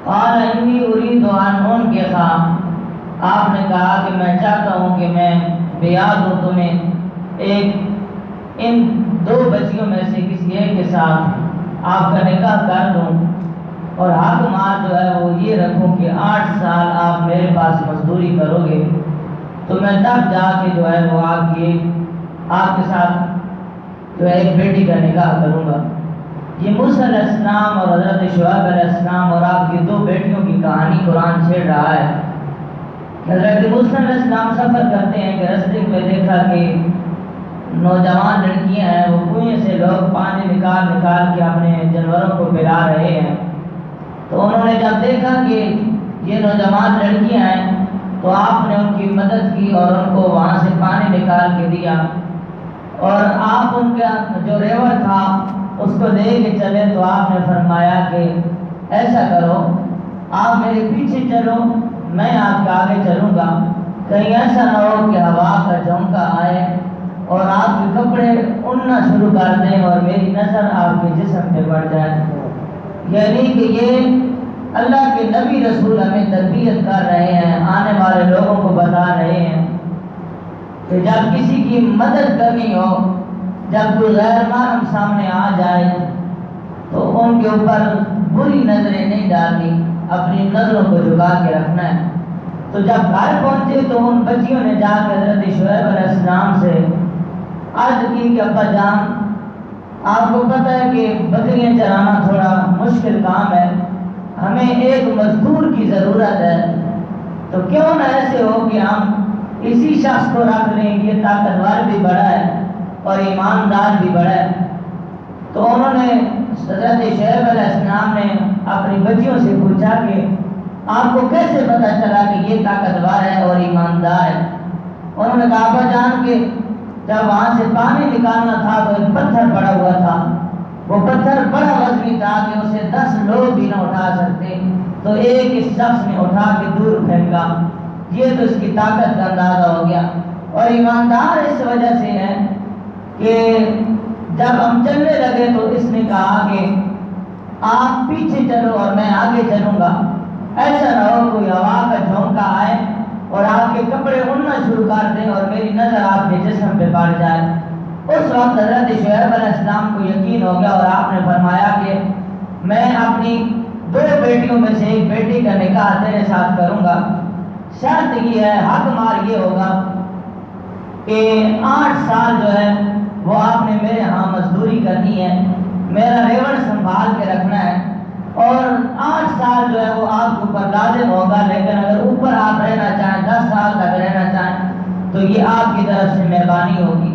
قال انی اريد ان انکحا، آپ نے کہا کہ میں چاہتا ہوں کہ میں بیاہ دوں تمہیں ایک ان دو بچیوں میں سے کسی ایک کے ساتھ آپ کا نکاح کر دوں، اور حق مال جو ہے وہ یہ رکھوں کہ 8 سال آپ میرے پاس مزدوری کرو گے تو میں تب جا کے جو ہے وہ آپ کے ساتھ جو ہے ایک بیٹی کا نکاح کروں گا۔ یہ موسیٰ علیہ السلام اور حضرت شعیب علیہ السلام اور آپ کی 2 بیٹیوں کی کہانی قرآن چھیڑ رہا ہے۔ حضرت موسیٰ علیہ السلام سفر کرتے ہیں کہ رستے میں دیکھا کہ نوجوان لڑکیاں ہیں وہ کنویں سے لوگ پانی نکال کے اپنے جانوروں کو پلا رہے ہیں، تو انہوں نے جب دیکھا کہ یہ نوجوان لڑکیاں ہیں تو آپ نے ان کی مدد کی اور ان کو وہاں سے پانی نکال کے دیا، اور آپ ان کا جو ریوڑ تھا اس کو دے کے چلے تو آپ نے فرمایا کہ ایسا کرو آپ میرے پیچھے چلو، میں آپ کے آگے چلوں گا، کہیں ایسا نہ ہو کہ ہوا کا جھونکا آئے اور آپ کے کپڑے اڑنا شروع کر دیں اور میری نظر آپ کے جسم پہ پڑ جائے۔ یعنی کہ یہ اللہ کے نبی رسول ہمیں تربیت کر رہے ہیں، آنے والے لوگوں کو بتا رہے ہیں کہ جب کسی کی مدد کرنی ہو، جب کوئی غیر محرم سامنے آ جائے تو ان کے اوپر بری نظریں نہیں ڈالنی، اپنی نظروں کو جھکا کے رکھنا ہے۔ تو جب گھر پہنچے تو ان بچیوں نے جا کے حضرت شعیب علیہ السلام سے عرض کی کہ ابا جان، آپ کو پتہ ہے کہ بکریاں چرانا تھوڑا مشکل کام ہے، ہمیں ایک مزدور کی ضرورت ہے، تو کیوں نہ ایسے ہو کہ ہم اسی شخص کو رکھ لیں، یہ طاقتور بھی بڑا ہے اور ایماندار بھی بڑا ہے۔ تو انہوں نے حضرت شعیب علیہ السلام نے اپنی بچیوں سے پوچھا کہ آپ کو کیسے پتہ چلا کہ یہ طاقتور ہے اور ایماندار ہے؟ انہوں نے کہا ابا جان کہ جب وہاں سے پانی نکالنا تھا تو ایک پتھر پڑا ہوا تھا، وہ پتھر بڑا وزنی تھا کہ اسے 10 لوگ بھی نہ اٹھا سکتے، تو ایک اس شخص نے اٹھا کے دور پھینکا، یہ تو اس کی طاقت کا اندازہ ہو گیا۔ اور ایماندار اس وجہ سے ہے کہ جب ہم چلنے لگے تو اس نے کہا کہ آپ پیچھے چلو اور میں آگے چلوں گا، ایسا نہ ہو کوئی ہوا کا جھونکا آئے اور آپ کے کپڑے اڑنا شروع کر دیں اور میری نظر آپ کے جسم پہ پڑ جائے۔ اس وقت حضرت شعیب علیہ السلام کو یقین ہو گیا اور آپ نے فرمایا کہ میں اپنی 2 بیٹیوں میں سے ایک بیٹی کا نکاح تیرے ساتھ کروں گا، شرط یہ ہے، حق مار یہ ہوگا کہ 8 سال جو ہے وہ آپ نے میرے ہاں مزدوری کرنی ہے، میرا ریوڑ سنبھال کے رکھنا ہے، اور 8 سال جو ہے وہ آپ کے اوپر لازم ہوگا، لیکن اگر اوپر آپ رہنا چاہیں 10 سال تک رہنا چاہیں تو یہ آپ کی طرف سے مہربانی ہوگی۔